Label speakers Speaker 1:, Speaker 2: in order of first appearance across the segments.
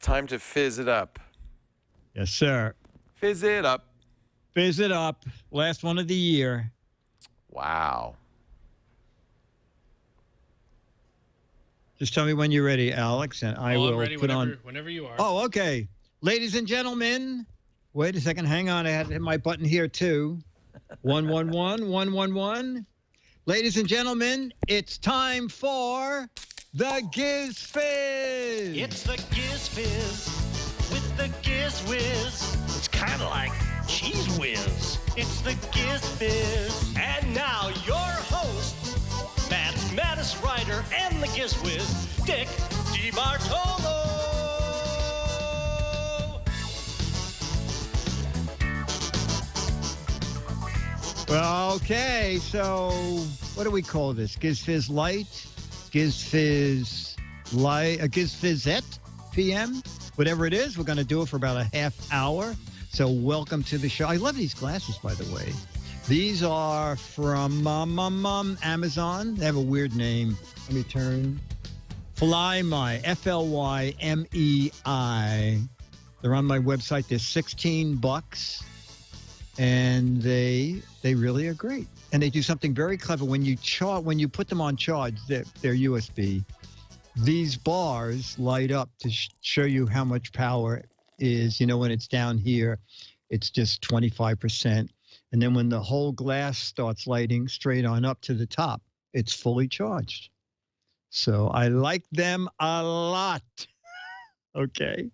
Speaker 1: Time to fizz it up.
Speaker 2: Yes, sir.
Speaker 1: Fizz it up.
Speaker 2: Fizz it up. Last one of the year.
Speaker 1: Wow.
Speaker 2: Just tell me when you're ready, Alex, and I will
Speaker 3: I'm ready
Speaker 2: put
Speaker 3: whenever you are.
Speaker 2: Oh, okay. Ladies and gentlemen, wait a second. Hang on. I had to hit my button here, too. 111, 111. Ladies and gentlemen, it's time for the Giz Fiz.
Speaker 4: It's the Giz Fiz with the Giz Whiz. It's kind of like Cheese Whiz. It's the Giz Fiz. And now your host, mathematics writer and the Giz Whiz, Dick DeBartolo.
Speaker 2: Well, okay, so what do we call this? Giz Fiz Light? Giz Fiz Light? Giz Fizette PM? Whatever it is, we're going to do it for about a half hour. So welcome to the show. I love these glasses, by the way. These are from Amazon. They have a weird name. Let me turn. Flymy, F-L-Y-M-E-I. They're on my website. They're $16. And they really are great. And they do something very clever. When you put them on charge, they're USB. These bars light up to show you how much power is. You know, when it's down here, it's just 25%. And then when the whole glass starts lighting straight on up to the top, it's fully charged. So I like them a lot. Okay.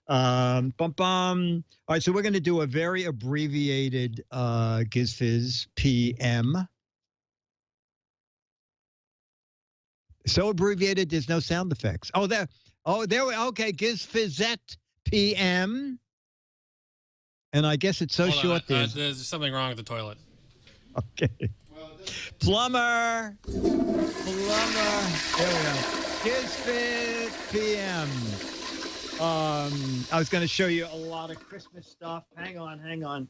Speaker 2: All right, so we're going to do a very abbreviated GizFiz PM. So abbreviated, there's no sound effects. There we okay, GizFizette PM. And I guess it's so short.
Speaker 3: There's something wrong with the toilet.
Speaker 2: Okay. Plumber. There we go. GizFiz PM. I was going to show you a lot of Christmas stuff. Hang on.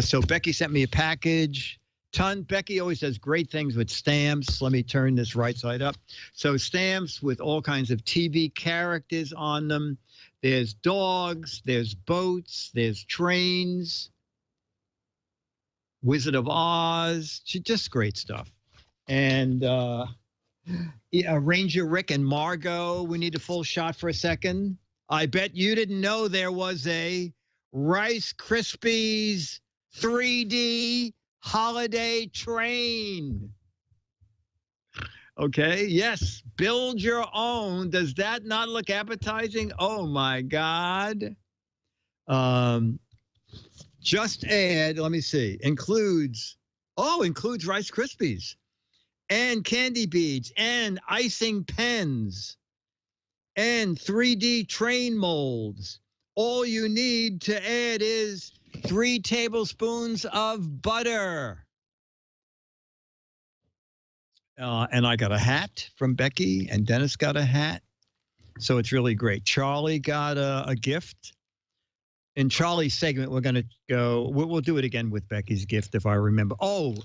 Speaker 2: So Becky sent me a package. Becky always does great things with stamps. Let me turn this right side up. So stamps with all kinds of TV characters on them. There's dogs, there's boats, there's trains. Wizard of Oz. Just great stuff. And Ranger Rick and Margot. We need a full shot for a second. I bet you didn't know there was a Rice Krispies 3D holiday train. Okay, yes, build your own. Does that not look appetizing? Oh, my God. Just add, let me see, includes Rice Krispies and candy beads and icing pens and 3D train molds. All you need to add is 3 tablespoons of butter. And I got a hat from Becky, and Dennis got a hat. So it's really great. Charlie got a gift. In Charlie's segment, we're going to go, we'll do it again with Becky's gift if I remember. Oh,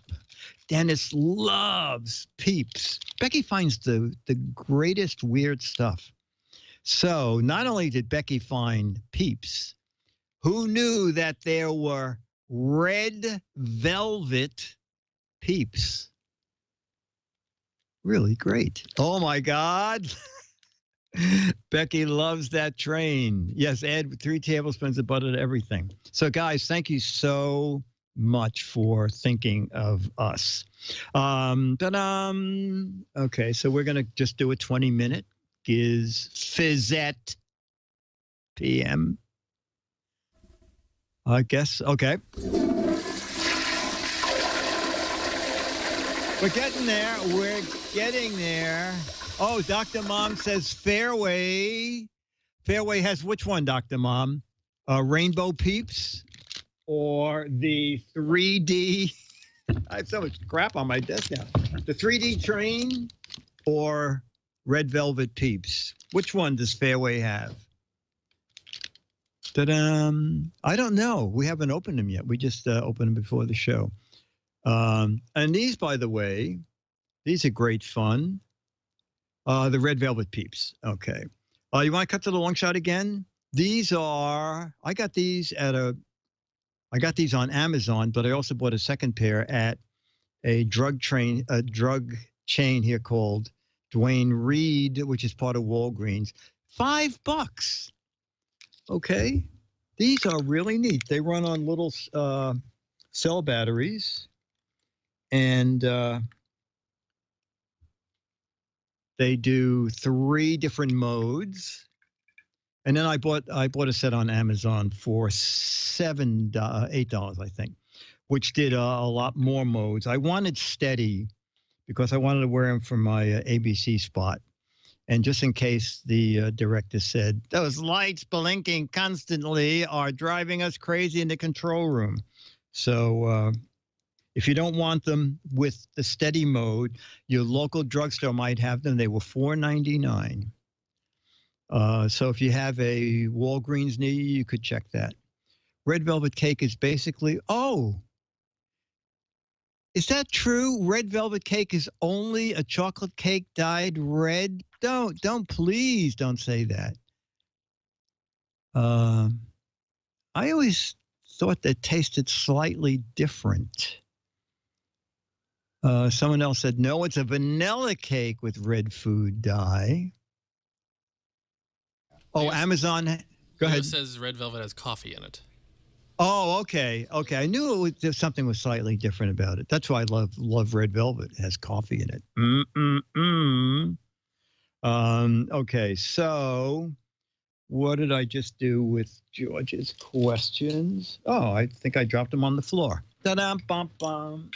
Speaker 2: Dennis loves Peeps. Becky finds the greatest weird stuff. So not only did Becky find Peeps, who knew that there were red velvet Peeps? Really great. Oh, my God. Becky loves that train. Yes, add 3 tablespoons of butter to everything. So, guys, thank you so much for thinking of us. Okay, so we're going to just do a 20-minute GizFizette PM. I guess. Okay. We're getting there. Oh, Dr. Mom says Fairway. Fairway has which one, Dr. Mom? Rainbow Peeps or the 3D? I have so much crap on my desk now. The 3D train or red velvet Peeps? Which one does Fairway have? Ta-da! I don't know. We haven't opened them yet. We just opened them before the show. And these, by the way, these are great fun. The red velvet Peeps. Okay. You want to cut to the long shot again? These are, I got these on Amazon, but I also bought a second pair at a drug chain here called Dwayne Reed, which is part of Walgreens. $5. Okay. These are really neat. They run on little cell batteries, and they do 3 different modes. And then I bought a set on Amazon for $8, I think, which did a lot more modes. I wanted steady because I wanted to wear them for my ABC spot. And just in case the director said, those lights blinking constantly are driving us crazy in the control room. So if you don't want them with the steady mode, your local drugstore might have them. They were $4.99. So if you have a Walgreens near you, you could check that. Red velvet cake is basically, is that true? Red velvet cake is only a chocolate cake dyed red? Please don't say that. I always thought that tasted slightly different. Someone else said, no, it's a vanilla cake with red food dye. Oh, Amazon. Go ahead.
Speaker 3: It says red velvet has coffee in it.
Speaker 2: Oh, okay. I knew something was slightly different about it. That's why I love red velvet. It has coffee in it. Okay, so what did I just do with George's questions? Oh, I think I dropped them on the floor. Da-dum-bum-bum.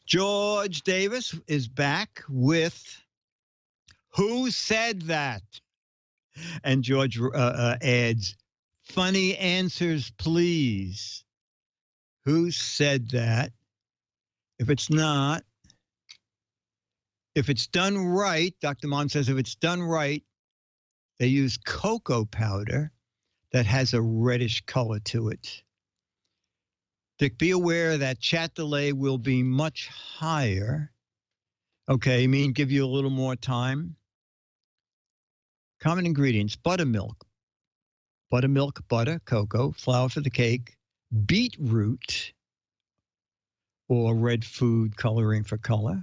Speaker 2: George Davis is back with Who Said That? And George adds, funny answers, please. Who said that? If it's done right, Dr. Mon says if it's done right, they use cocoa powder that has a reddish color to it. Dick, be aware that chat delay will be much higher. Okay, give you a little more time. Common ingredients: buttermilk, butter, cocoa, flour for the cake, beetroot, or red food coloring for color.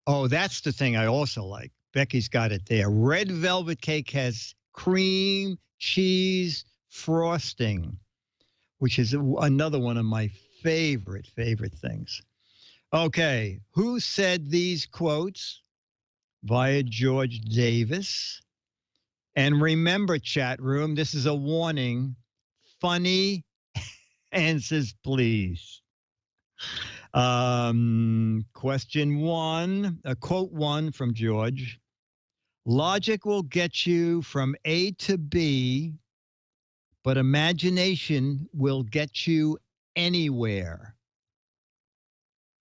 Speaker 2: Oh, that's the thing I also like. Becky's got it there. Red velvet cake has cream, cheese, frosting, which is another one of my favorite things. Okay, who said these quotes? Via George Davis. And remember, chat room, this is a warning. Funny answers, please. Question 1, quote 1 from George. Logic will get you from A to B, but imagination will get you anywhere.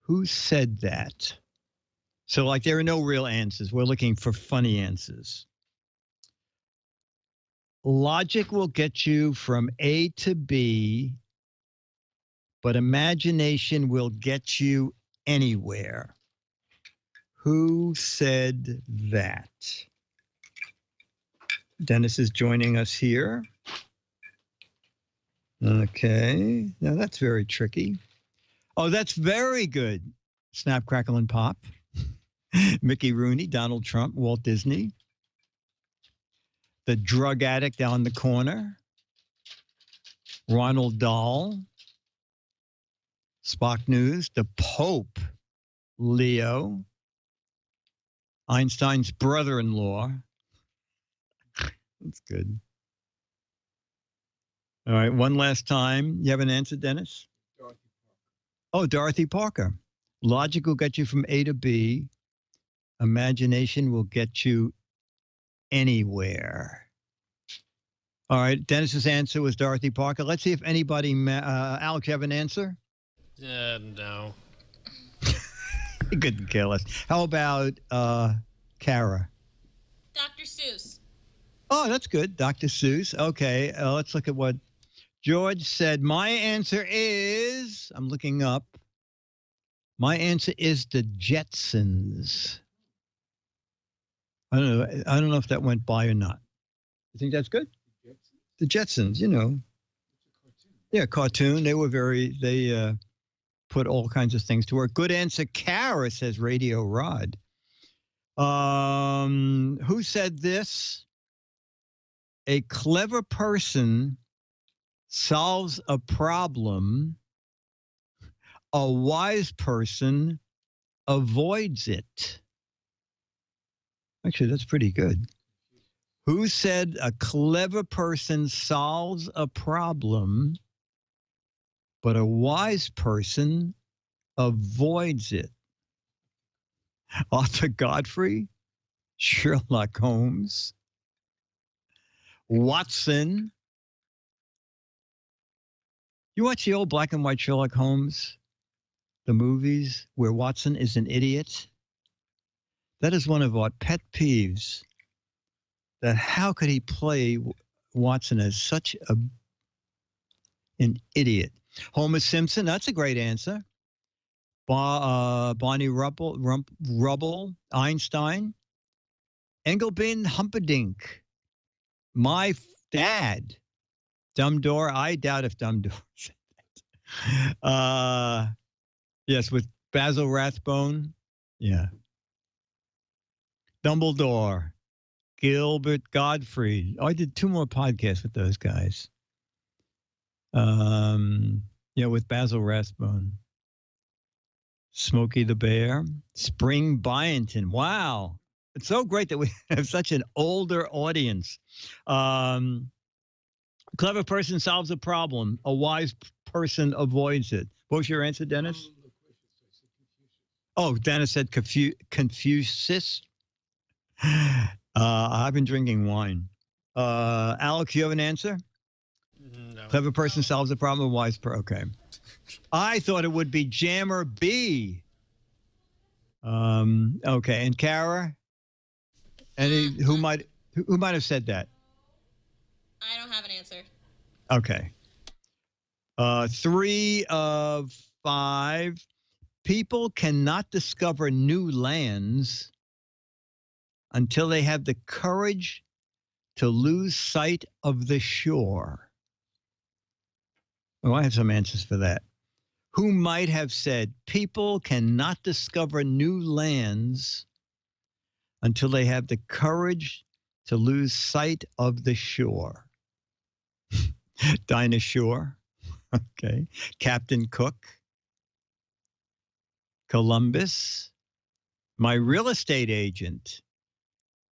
Speaker 2: Who said that? So, like, there are no real answers. We're looking for funny answers. Logic will get you from A to B, but imagination will get you anywhere. Who said that? Dennis is joining us here. Okay. Now that's very tricky. Oh, that's very good. Snap, crackle, and pop. Mickey Rooney, Donald Trump, Walt Disney. The drug addict down the corner. Ronald Dahl. Spock News. The Pope, Leo. Einstein's brother-in-law. That's good. All right, one last time. You have an answer, Dennis? Dorothy Parker. Oh, Dorothy Parker. Logic will get you from A to B. Imagination will get you anywhere. All right, Dennis's answer was Dorothy Parker. Let's see if anybody, Alex, you have an answer?
Speaker 3: No.
Speaker 2: He couldn't kill us. How about Kara?
Speaker 5: Dr. Seuss.
Speaker 2: Oh, that's good. Dr. Seuss. Okay, let's look at what George said. My answer is, I'm looking up. My answer is the Jetsons. I don't know if that went by or not. You think that's good? The Jetsons, you know. Yeah, cartoon. They were they put all kinds of things to work. Good answer, Kara, says Radio Rod. Who said this? A clever person solves a problem. A wise person avoids it. Actually, that's pretty good. Who said a clever person solves a problem, but a wise person avoids it? Arthur Godfrey, Sherlock Holmes, Watson. You watch the old black and white Sherlock Holmes, the movies where Watson is an idiot? That is one of our pet peeves. That how could he play Watson as such an idiot? Homer Simpson, that's a great answer. Barney Rubble, Einstein, Engelbin Humperdinck, my dad, Dumbledore. I doubt if Dumbledore said that. Yes, with Basil Rathbone. Yeah. Dumbledore, Gilbert Gottfried. Oh, I did 2 more podcasts with those guys. With Basil Rathbone. Smokey the Bear, Spring Byington. Wow. It's so great that we have such an older audience. Clever person solves a problem. A wise person avoids it. What was your answer, Dennis? Oh, Dennis said Confucius. I've been drinking wine. Alex, you have an answer?
Speaker 3: No.
Speaker 2: Clever person solves a problem. A wise person. Okay. I thought it would be Jammer B. Okay, and Kara? Who might have said that?
Speaker 5: I don't have an answer.
Speaker 2: Okay. 3 of 5. People cannot discover new lands until they have the courage to lose sight of the shore. Oh, I have some answers for that. Who might have said people cannot discover new lands until they have the courage to lose sight of the shore? Dinah Shore. Okay. Captain Cook. Columbus. My real estate agent.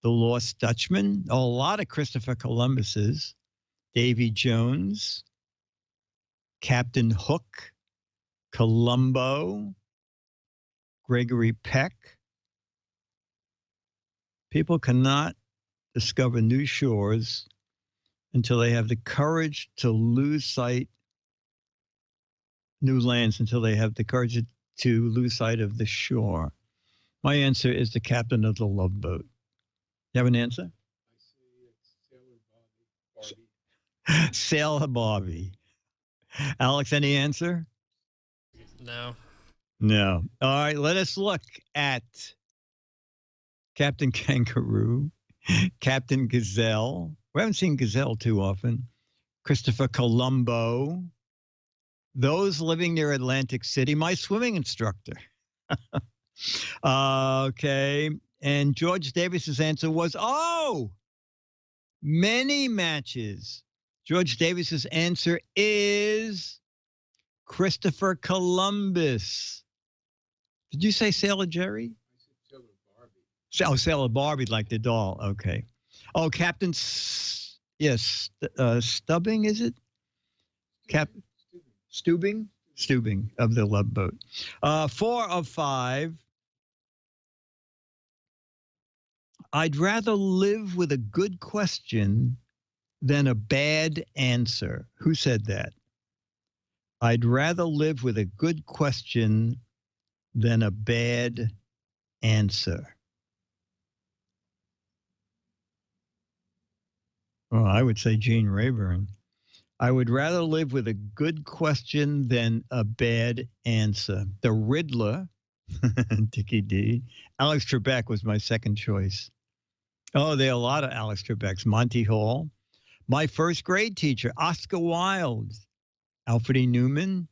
Speaker 2: The Lost Dutchman. A lot of Christopher Columbuses. Davy Jones. Captain Hook. Columbo. Gregory Peck. People cannot discover new shores until they have the courage to lose sight, new lands until they have the courage to lose sight of the shore. My answer is the captain of the Love Boat. You have an answer?
Speaker 6: I say it's
Speaker 2: Sailor Bobby. Alex, any answer?
Speaker 3: No.
Speaker 2: No. All right, let us look at Captain Kangaroo, Captain Gazelle. We haven't seen Gazelle too often. Christopher Columbo. Those living near Atlantic City, my swimming instructor. Okay. And George Davis's answer was, many matches. George Davis's answer is Christopher Columbus. Did you say Sailor Jerry?
Speaker 6: Sailor Barbie.
Speaker 2: Sailor Barbie, like the doll. Okay. Oh, Captain, Stubbing, is it? Stubing of the Love Boat. 4 of 5. I'd rather live with a good question than a bad answer. Who said that? I'd rather live with a good question than a bad answer. Well, I would say Gene Rayburn. I would rather live with a good question than a bad answer. The Riddler, Dickie D. Alex Trebek was my second choice. Oh, there are a lot of Alex Trebek's. Monty Hall. My first grade teacher, Oscar Wilde. Alfred E. Newman.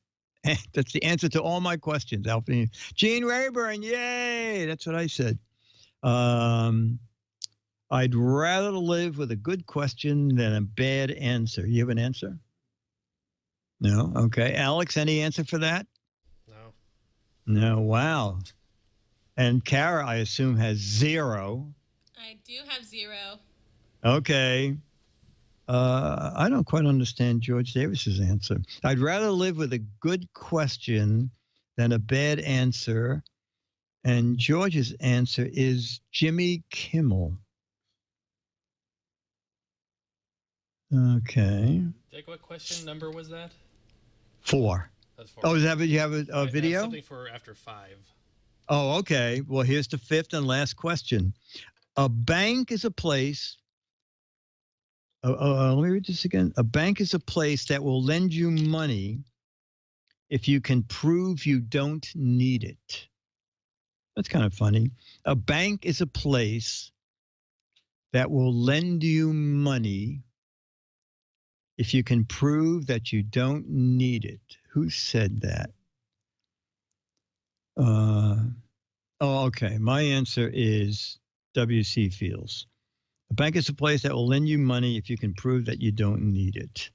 Speaker 2: That's the answer to all my questions. Alfred E. Gene Rayburn. Yay. That's what I said. I'd rather live with a good question than a bad answer. You have an answer? No? Okay. Alex, any answer for that?
Speaker 3: No.
Speaker 2: No. Wow. And Kara, I assume, has 0.
Speaker 5: I do have 0.
Speaker 2: Okay. I don't quite understand George Davis's answer. I'd rather live with a good question than a bad answer. And George's answer is Jimmy Kimmel. Okay.
Speaker 3: Dick, what question number was that?
Speaker 2: 4.
Speaker 3: That's 4.
Speaker 2: Oh, is that what you have a video?
Speaker 3: Something for after 5.
Speaker 2: Oh, okay. Well, here's the 5th and last question. A bank is a place. Let me read this again. A bank is a place that will lend you money if you can prove you don't need it. That's kind of funny. A bank is a place that will lend you money if you can prove that you don't need it. Who said that? Okay. My answer is W.C. Fields. A bank is a place that will lend you money if you can prove that you don't need it.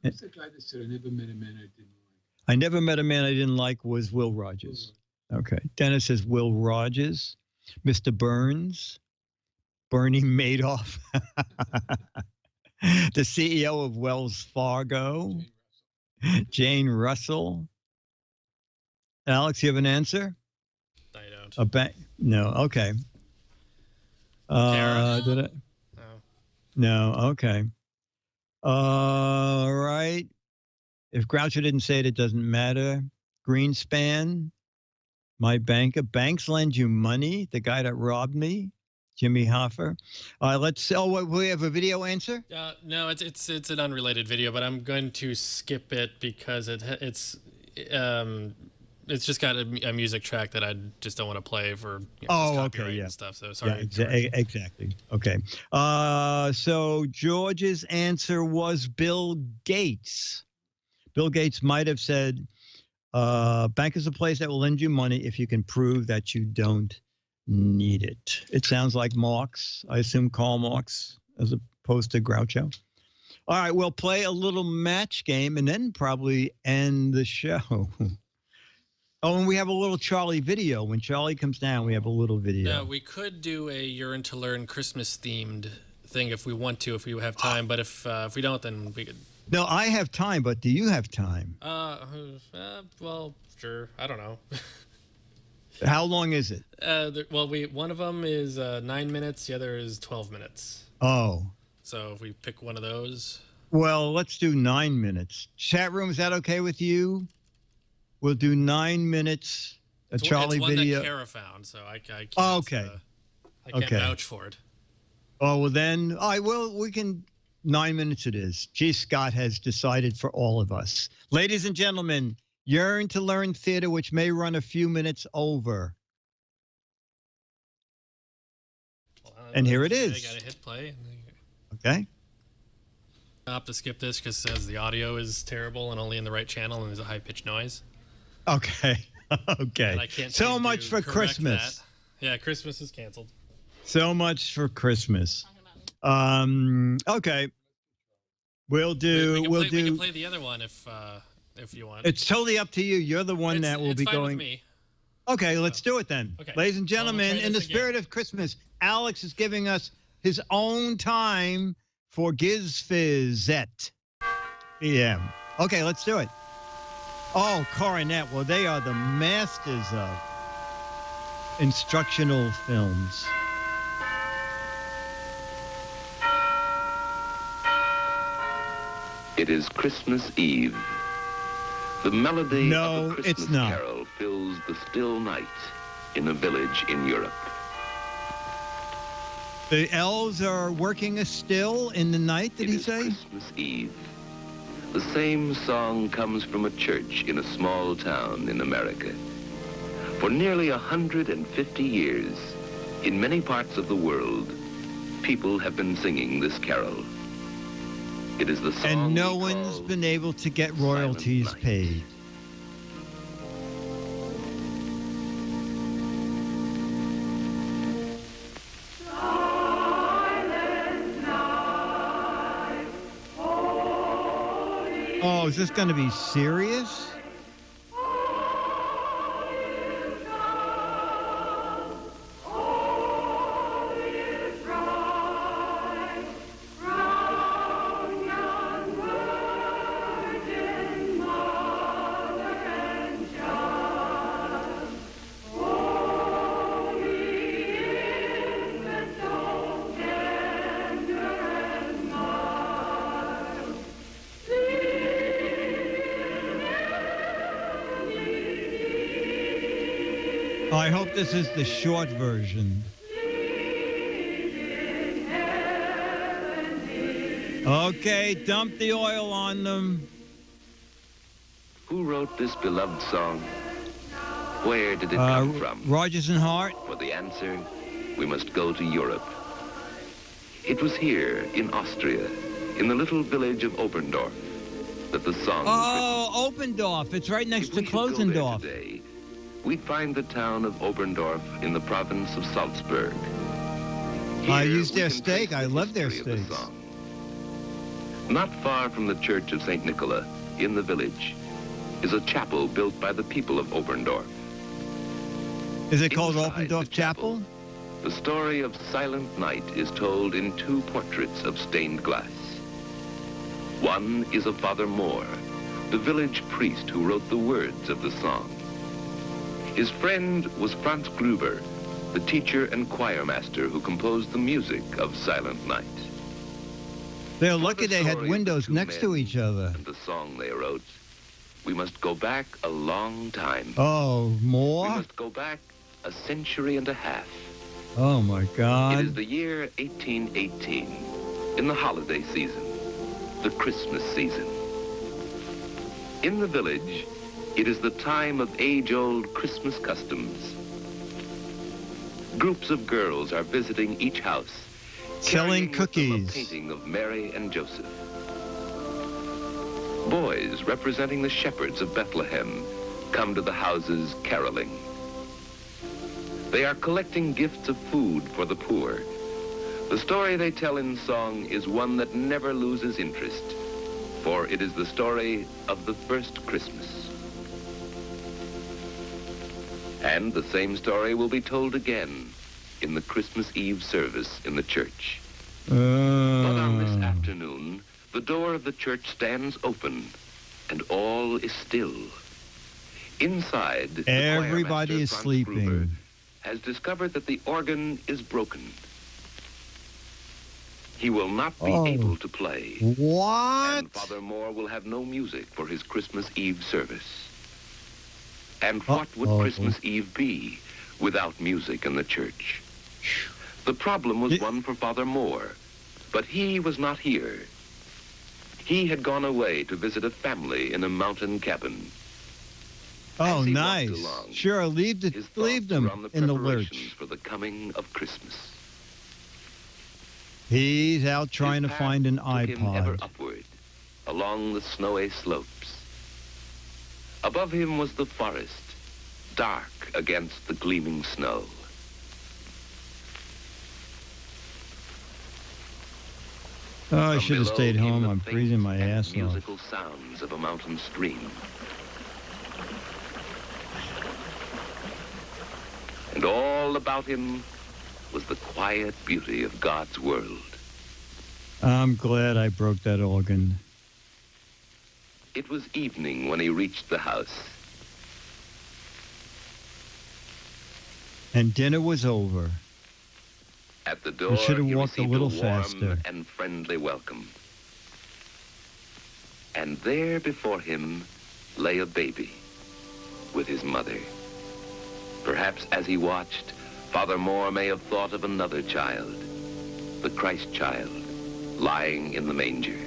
Speaker 6: Who's the guy that said, I never met a man I didn't like?
Speaker 2: I never met a man I didn't like was Will Rogers. Okay. Dennis says Will Rogers. Mr. Burns. Bernie Madoff. The CEO of Wells Fargo. Jane Russell. Alex, you have an answer?
Speaker 3: I don't.
Speaker 2: A bank? No. Okay.
Speaker 3: Kara?
Speaker 2: Did I?
Speaker 3: No.
Speaker 2: No. Okay. All right. If Groucho didn't say it, it doesn't matter. Greenspan. My banker. Banks lend you money. The guy that robbed me. Jimmy Hoffa. Let's. Oh, we have a video answer.
Speaker 3: No, it's an unrelated video, but I'm going to skip it because it's just got a music track that I just don't want to play for copyright and stuff. So sorry.
Speaker 2: Yeah, exactly. Okay. So George's answer was Bill Gates. Bill Gates might have said, "Bank is a place that will lend you money if you can prove that you don't need it." It sounds like Marx. I assume Karl Marx as opposed to Groucho. All right, we'll play a little match game and then probably end the show. Oh, and we have a little Charlie video. When Charlie comes down, we have a little video.
Speaker 3: No, we could do a Yearn to Learn Christmas themed thing if we want to, if we have time. But if we don't, then we could.
Speaker 2: No, I have time, but do you have time?
Speaker 3: Well, sure. I don't know.
Speaker 2: How long is it?
Speaker 3: One of them is 9 minutes. The other is 12 minutes.
Speaker 2: Oh.
Speaker 3: So if we pick one of those.
Speaker 2: Well, let's do 9 minutes. Chat room, is that okay with you? We'll do 9 minutes. Charlie
Speaker 3: it's
Speaker 2: video.
Speaker 3: One that Kara found, so I can't.
Speaker 2: Oh, okay.
Speaker 3: I can't vouch for it.
Speaker 2: Oh, well then, we can. 9 minutes it is. G. Scott has decided for all of us. Ladies and gentlemen, Yearn to Learn Theater, which may run a few minutes over. And here it is.
Speaker 3: I gotta hit play.
Speaker 2: Okay.
Speaker 3: I'll have to skip this because it says the audio is terrible and only in the right channel and there's a high-pitched noise.
Speaker 2: Okay. Okay.
Speaker 3: And I can't
Speaker 2: so much for Christmas.
Speaker 3: That. Yeah, Christmas is canceled.
Speaker 2: So much for Christmas. Okay. We'll do.
Speaker 3: We can play the other one if you want.
Speaker 2: It's totally up to you. You're the one that will be
Speaker 3: fine
Speaker 2: going.
Speaker 3: With me.
Speaker 2: Okay, let's do it then.
Speaker 3: Okay.
Speaker 2: Ladies and gentlemen,
Speaker 3: we'll
Speaker 2: in the spirit of Christmas, Alex is giving us his own time for GizFiz Dec. PM. Okay, let's do it. Oh, Coronet. Well, they are the masters of instructional films.
Speaker 7: It is Christmas Eve. The melody of a Christmas
Speaker 2: it's not.
Speaker 7: carol fills the still night in a village in Europe.
Speaker 2: The elves are working a still in the night, did he say?
Speaker 7: It is Christmas Eve. The same song comes from a church in a small town in America. For nearly 150 years, In many parts of the world, people have been singing this carol. It is the song
Speaker 2: And no
Speaker 7: we
Speaker 2: one's
Speaker 7: call
Speaker 2: been able to get
Speaker 7: Silent
Speaker 2: royalties
Speaker 7: Night.
Speaker 2: paid. Oh, is this going to be serious? I hope this is the short version. Okay, dump the oil on them.
Speaker 7: Who wrote this beloved song? Where did it come from?
Speaker 2: Rodgers and Hart.
Speaker 7: For the answer, we must go to Europe. It was here, in Austria, in the little village of Oberndorf, that the song was
Speaker 2: Oh, Opendorf. It's right
Speaker 7: written.
Speaker 2: next
Speaker 7: If
Speaker 2: to
Speaker 7: we should go there
Speaker 2: Klosendorf.
Speaker 7: today, we'd find the town of Oberndorf in the province of Salzburg.
Speaker 2: I
Speaker 7: Here
Speaker 2: used
Speaker 7: we
Speaker 2: their
Speaker 7: can
Speaker 2: steak.
Speaker 7: trace
Speaker 2: I
Speaker 7: the
Speaker 2: love their
Speaker 7: history of the
Speaker 2: steaks.
Speaker 7: song. Not far from the church of St. Nicola, in the village, is a chapel built by the people of Oberndorf.
Speaker 2: Is it called
Speaker 7: Inside
Speaker 2: Opendorf
Speaker 7: the chapel,
Speaker 2: Chapel?
Speaker 7: The story of Silent Night is told in two portraits of stained glass. One is of Father Moore, the village priest who wrote the words of the song. His friend was Franz Gruber, the teacher and choir master who composed the music of Silent Night.
Speaker 2: They're
Speaker 7: For
Speaker 2: lucky
Speaker 7: the
Speaker 2: they had
Speaker 7: story of the
Speaker 2: windows
Speaker 7: two
Speaker 2: next to
Speaker 7: men
Speaker 2: each other.
Speaker 7: And the song they wrote, we must go back a long time.
Speaker 2: Oh,
Speaker 7: We
Speaker 2: more?
Speaker 7: must go back a century and a half.
Speaker 2: Oh, my
Speaker 7: It is
Speaker 2: God.
Speaker 7: the year 1818, in the holiday season, the Christmas season. In the village, it is the time of age-old Christmas customs. Groups of girls are visiting each house,
Speaker 2: Selling
Speaker 7: carrying with them a
Speaker 2: cookies.
Speaker 7: painting of Mary and Joseph. Boys representing the shepherds of Bethlehem come to the houses caroling. They are collecting gifts of food for the poor. The story they tell in song is one that never loses interest, for it is the story of the first Christmas. And the same story will be told again in the Christmas Eve service in the church. But on this afternoon, the door of the church stands open, and all is still. Inside, the choir
Speaker 2: Everybody
Speaker 7: master,
Speaker 2: is
Speaker 7: Franz
Speaker 2: sleeping.
Speaker 7: Gruber, has discovered that the organ is broken. He will not be
Speaker 2: Oh.
Speaker 7: able to play.
Speaker 2: What?
Speaker 7: And Father Moore will have no music for his Christmas Eve service. And what would
Speaker 2: Uh-oh.
Speaker 7: Christmas Eve be without music in the church? The problem was
Speaker 2: It-
Speaker 7: one for Father Moore, but he was not here. He had gone away to visit a family in a mountain cabin.
Speaker 2: Oh,
Speaker 7: As he walked
Speaker 2: nice.
Speaker 7: along,
Speaker 2: Sure, leave
Speaker 7: His
Speaker 2: leave
Speaker 7: thoughts
Speaker 2: them
Speaker 7: were on the
Speaker 2: in the
Speaker 7: preparations
Speaker 2: lurch.
Speaker 7: for the coming of Christmas.
Speaker 2: He's out trying to
Speaker 7: His
Speaker 2: find an
Speaker 7: path took him ever
Speaker 2: iPod.
Speaker 7: upward, along the snowy slopes. Above him was the forest, dark against the gleaming snow.
Speaker 2: Oh, I
Speaker 7: From
Speaker 2: should have
Speaker 7: below
Speaker 2: stayed
Speaker 7: came
Speaker 2: home.
Speaker 7: the
Speaker 2: I'm
Speaker 7: faint
Speaker 2: freezing my
Speaker 7: and
Speaker 2: ass off.
Speaker 7: musical sounds of a mountain stream. And all about him was the quiet beauty of God's world.
Speaker 2: I'm glad I broke that organ.
Speaker 7: It was evening when he reached the house.
Speaker 2: And dinner was over.
Speaker 7: At the door,
Speaker 2: should have
Speaker 7: he
Speaker 2: walked a
Speaker 7: received
Speaker 2: little
Speaker 7: warm
Speaker 2: faster.
Speaker 7: and friendly welcome. And there before him lay a baby with his mother. Perhaps as he watched, Father Moore may have thought of another child, the Christ child, lying in the manger.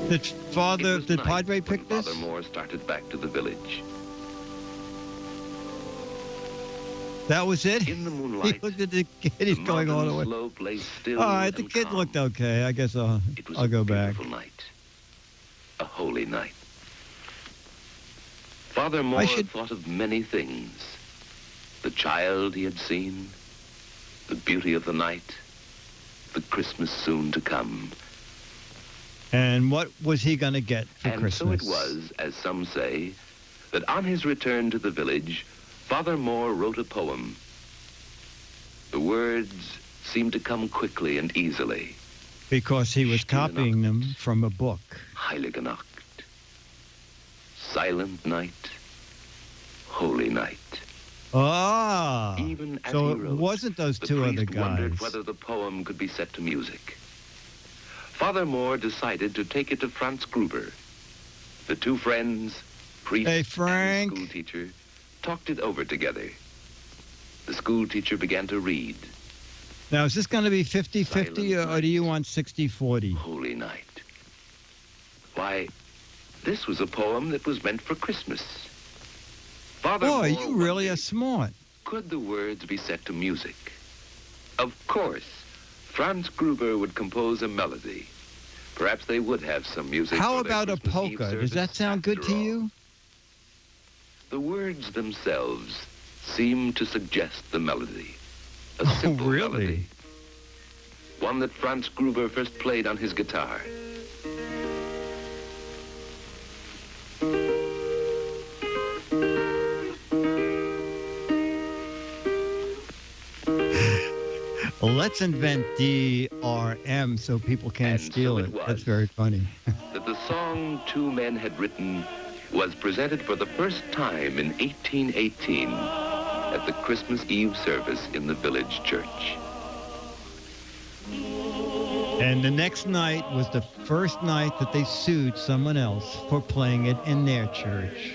Speaker 2: Did
Speaker 7: It was
Speaker 2: did
Speaker 7: night
Speaker 2: Padre
Speaker 7: when
Speaker 2: pick this?
Speaker 7: Father Moore started back to the village.
Speaker 2: That was it?
Speaker 7: In the
Speaker 2: He
Speaker 7: moonlight,
Speaker 2: looked at the kid. He's
Speaker 7: the
Speaker 2: going all the
Speaker 7: mountain
Speaker 2: way.
Speaker 7: slope lay still
Speaker 2: All right, the
Speaker 7: and
Speaker 2: kid
Speaker 7: calm.
Speaker 2: looked okay. I guess I'll
Speaker 7: It was
Speaker 2: I'll
Speaker 7: a
Speaker 2: go back.
Speaker 7: beautiful night. A holy night. Father Moore
Speaker 2: should-
Speaker 7: thought of many things. The child he had seen, the beauty of the night, the Christmas soon to come.
Speaker 2: And what was he going to get for
Speaker 7: And
Speaker 2: Christmas?
Speaker 7: so it was, as some say, that on his return to the village, Father Moore wrote a poem. The words seemed to come quickly and easily.
Speaker 2: Because he was
Speaker 7: Stille
Speaker 2: copying them
Speaker 7: Nacht.
Speaker 2: from a book.
Speaker 7: Heilige Nacht. Silent night. Holy night.
Speaker 2: Ah,
Speaker 7: Even as
Speaker 2: so
Speaker 7: he
Speaker 2: it
Speaker 7: wrote,
Speaker 2: wasn't those
Speaker 7: the
Speaker 2: two other
Speaker 7: priest wondered
Speaker 2: guys.
Speaker 7: whether the poem could be set to music. Father Moore decided to take it to Franz Gruber. The two friends, priest
Speaker 2: Hey,
Speaker 7: and
Speaker 2: Frank.
Speaker 7: schoolteacher, talked it over together. The schoolteacher began to read.
Speaker 2: Now, is this going to be 50-50
Speaker 7: Silent
Speaker 2: or do you
Speaker 7: night.
Speaker 2: want 60-40?
Speaker 7: Holy night. Why, this was a poem that was meant for Christmas. Father
Speaker 2: Boy,
Speaker 7: Moore
Speaker 2: you really are
Speaker 7: wondered,
Speaker 2: smart.
Speaker 7: could the words be set to music? Of course, Franz Gruber would compose a melody. Perhaps they would have some music.
Speaker 2: How
Speaker 7: for their
Speaker 2: about a
Speaker 7: Christmas Eve
Speaker 2: polka? Does
Speaker 7: service
Speaker 2: that sound good
Speaker 7: after
Speaker 2: to
Speaker 7: all.
Speaker 2: you?
Speaker 7: The words themselves seem to suggest the melody. A
Speaker 2: Oh,
Speaker 7: simple
Speaker 2: really?
Speaker 7: melody. One that Franz Gruber first played on his guitar.
Speaker 2: Let's invent DRM so people can't
Speaker 7: And so
Speaker 2: steal
Speaker 7: it
Speaker 2: it.
Speaker 7: was.
Speaker 2: That's very funny.
Speaker 7: That the song two men had written was presented for the first time in 1818 at the Christmas Eve service in the village church.
Speaker 2: And the next night was the first night that they sued someone else for playing it in their church.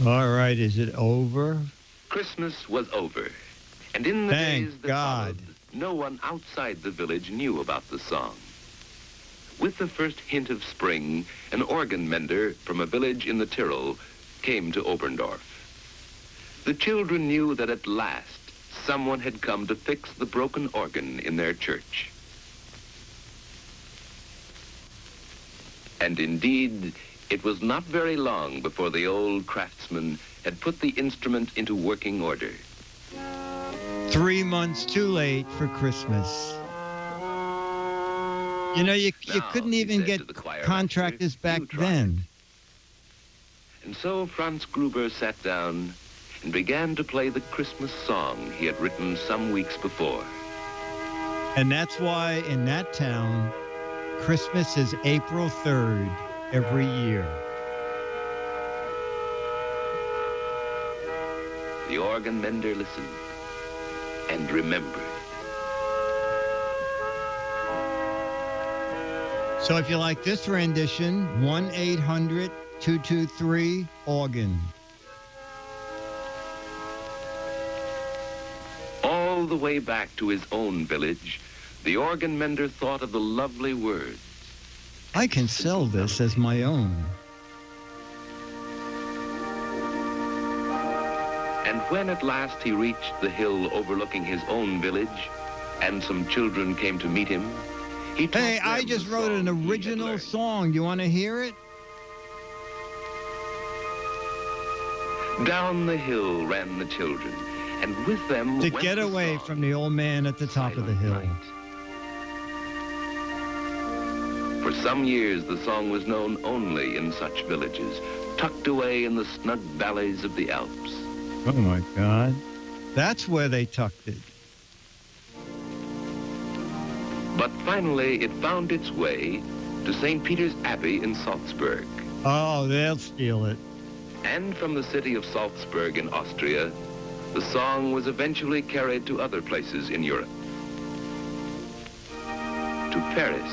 Speaker 2: All right, is it over?
Speaker 7: Christmas was over, and in the
Speaker 2: Thank
Speaker 7: days that
Speaker 2: God.
Speaker 7: followed, no one outside the village knew about the song. With the first hint of spring, an organ mender from a village in the Tyrol came to Oberndorf. The children knew that at last someone had come to fix the broken organ in their church. And indeed, it was not very long before the old craftsman had put the instrument into working order.
Speaker 2: 3 months too late for Christmas. You know, you
Speaker 7: Now,
Speaker 2: couldn't
Speaker 7: he
Speaker 2: even
Speaker 7: said
Speaker 2: get
Speaker 7: to the choir
Speaker 2: contractors
Speaker 7: master,
Speaker 2: back
Speaker 7: "You try
Speaker 2: then.
Speaker 7: And so Franz Gruber sat down and began to play the Christmas song he had written some weeks before.
Speaker 2: And that's why in that town, Christmas is April 3rd every year.
Speaker 7: The organ mender listened and remembered.
Speaker 2: So if you like this rendition, 1-800-223-ORGAN.
Speaker 7: All the way back to his own village, the organ mender thought of the lovely words.
Speaker 2: I can sell this as my own.
Speaker 7: And when at last he reached the hill overlooking his own village, and some children came to meet him, he taught
Speaker 2: Hey, I
Speaker 7: them
Speaker 2: just
Speaker 7: the
Speaker 2: wrote an
Speaker 7: song he had
Speaker 2: original
Speaker 7: learned.
Speaker 2: song. You want to hear it?
Speaker 7: Down the hill ran the children, and with them
Speaker 2: To
Speaker 7: went
Speaker 2: get
Speaker 7: the
Speaker 2: away
Speaker 7: song.
Speaker 2: from the old man at the top of the
Speaker 7: Silent
Speaker 2: hill.
Speaker 7: Night. For some years, the song was known only in such villages, tucked away in the snug valleys of the Alps.
Speaker 2: Oh, my God. That's where they tucked it.
Speaker 7: But finally, it found its way to St. Peter's Abbey in Salzburg.
Speaker 2: Oh, they'll steal it.
Speaker 7: And from the city of Salzburg in Austria, the song was eventually carried to other places in Europe. To Paris.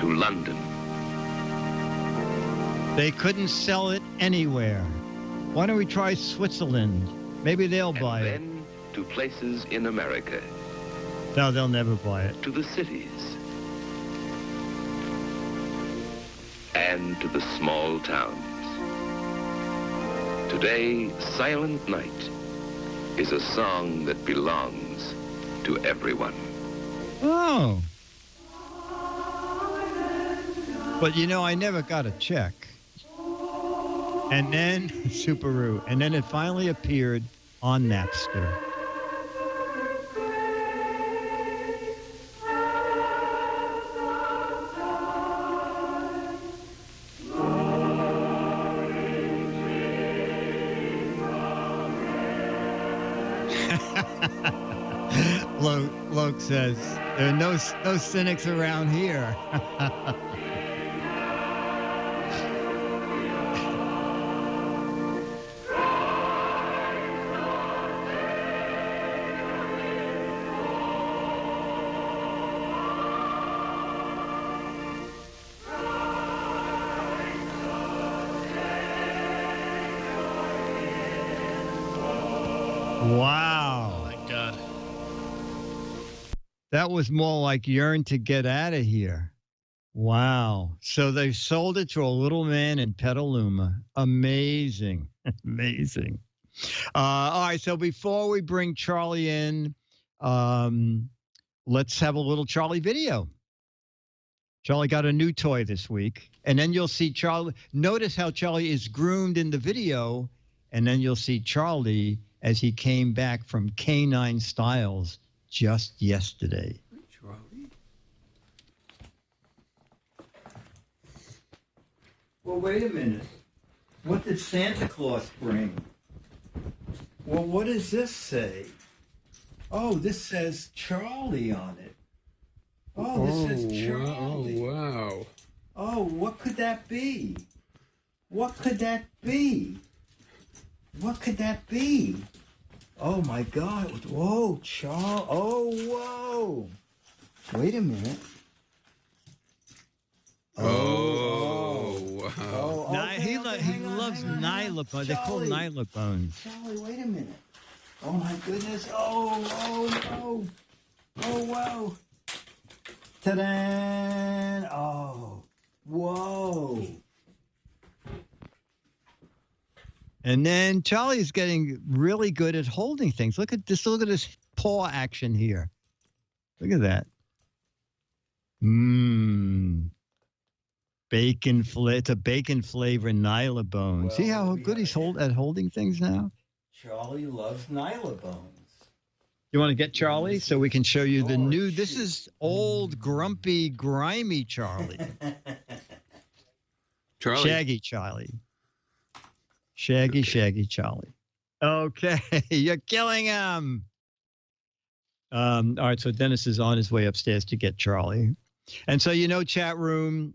Speaker 7: To London.
Speaker 2: They couldn't sell it anywhere. Why don't we try Switzerland? Maybe they'll buy it.
Speaker 7: And then to places in America.
Speaker 2: No, they'll never buy it.
Speaker 7: To the cities. And to the small towns. Today, Silent Night is a song that belongs to everyone.
Speaker 2: Oh. But you know, I never got a check. And then Subaru. And then it finally appeared on Napster. Loke says, there are no cynics around here. Wow.
Speaker 3: Oh my God.
Speaker 2: That was more like Yearn to Get Out of Here. Wow. So they sold it to a little man in Petaluma. Amazing. Amazing. All right. So before we bring Charlie in, let's have a little Charlie video. Charlie got a new toy this week. And then you'll see Charlie. Notice how Charlie is groomed in the video. And then you'll see Charlie as he came back from Canine Styles just yesterday.
Speaker 6: Charlie?
Speaker 2: Well, wait a minute. What did Santa Claus bring? Well, what does this say? Oh, this says Charlie on it. Oh, this says Charlie.
Speaker 6: Oh, wow.
Speaker 2: Oh, what could that be? What could that be? What could that be? Oh my God! Whoa, Charlie! Oh, whoa! Wait a minute.
Speaker 6: Oh, wow.
Speaker 2: Oh, he loves Nyla bones. They're called Nyla bones. Charlie, wait a minute. Oh my goodness! Oh, wow! Ta-da! Oh, whoa! And then Charlie's getting really good at holding things. Look at this paw action here. Look at that. It's a bacon flavored Nyla bone. Well, see how good he's at holding things now? Charlie loves Nyla bones. You want to get Charlie so we can show you the new, this is old, grumpy, grimy Charlie. Shaggy Charlie. Shaggy Charlie. Okay, you're killing him. All right, so Dennis is on his way upstairs to get Charlie. And so, chat room,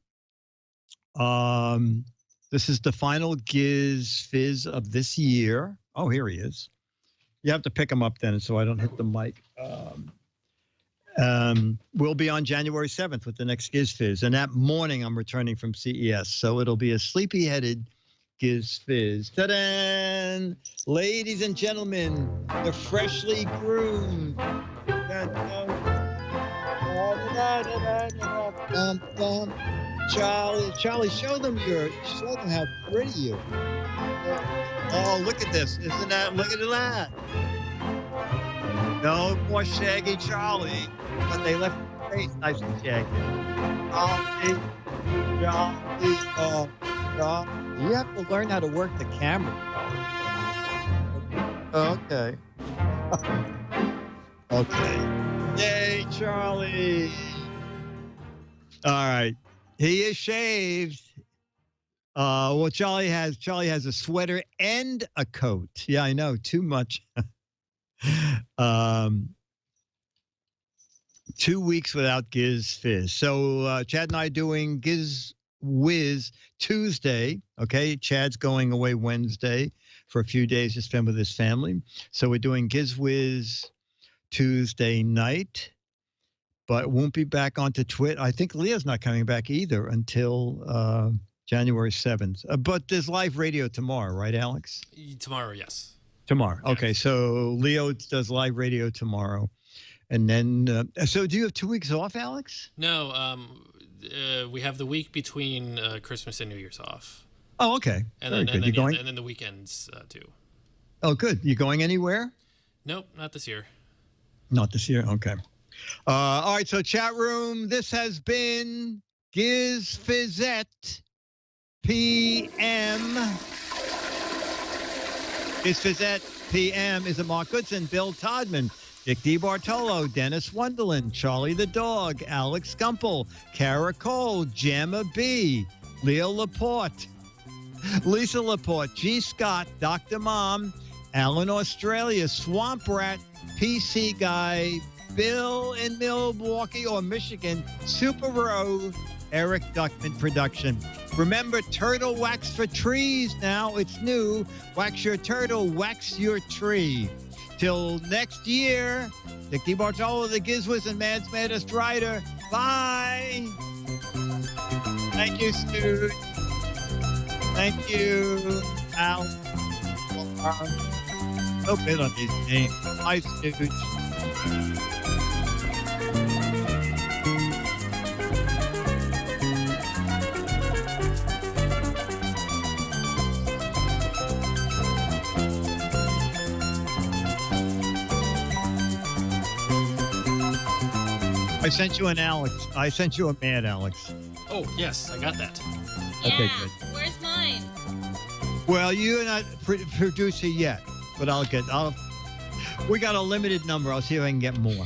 Speaker 2: this is the final Giz Fiz of this year. Oh, here he is. You have to pick him up, Dennis, so I don't hit the mic. We'll be on January 7th with the next Giz Fiz. And that morning, I'm returning from CES. So it'll be a sleepy-headed Giz Fiz. Ta-da! Ladies and gentlemen, the freshly groomed. Charlie, show them how pretty you are. Oh, look at this. Look at that. No more shaggy Charlie, but they left the face nice and shaggy. Charlie. You have to learn how to work the camera. Okay. Okay. Yay, Charlie. All right. He is shaved. Well, Charlie has a sweater and a coat. Yeah, I know. Too much. 2 weeks without Giz Fiz. So Chad and I are doing Giz Wiz Tuesday. Okay, Chad's going away Wednesday for a few days to spend with his family. So we're doing Giz Wiz Tuesday night, but won't be back onto Twit. I think Leah's not coming back either until January 7th. But there's live radio tomorrow, right, Alex?
Speaker 3: Tomorrow, yes.
Speaker 2: Tomorrow.
Speaker 3: Yes.
Speaker 2: Okay, so Leo does live radio tomorrow. And then, so do you have 2 weeks off, Alex?
Speaker 3: No, we have the week between Christmas and New Year's off.
Speaker 2: Oh, okay.
Speaker 3: And
Speaker 2: Very
Speaker 3: then,
Speaker 2: good. You going?
Speaker 3: and then the weekends too.
Speaker 2: Oh, good. You going anywhere?
Speaker 3: Nope, not this year.
Speaker 2: Not this year. Okay. All right. So chat room. This has been Giz Fizette PM. Giz Fizette PM is a Mark Goodson, Bill Todman, Dick DeBartolo, Dennis Wonderland, Charlie the Dog, Alex Gumpel, Kara Cole, Gemma B, Leo Laporte, Lisa Laporte, G. Scott, Dr. Mom, Alan Australia, Swamp Rat, PC Guy, Bill in Milwaukee or Michigan, Super Row, Eric Duckman Production. Remember, turtle wax for trees now. It's new. Wax your turtle, wax your tree. Till next year, Dick DeBartolo, the GizFiz and Man's Maddest Writer. Bye. Thank you, Stu. Thank you, Al. So good on these names. Bye, Stu. I sent you an Alex. I sent you a Mad Alex.
Speaker 3: Oh, yes, I got that.
Speaker 5: Yeah.
Speaker 2: Okay, good.
Speaker 5: Where's mine?
Speaker 2: Well, you're not producer yet, but I'll. We got a limited number. I'll see if I can get more.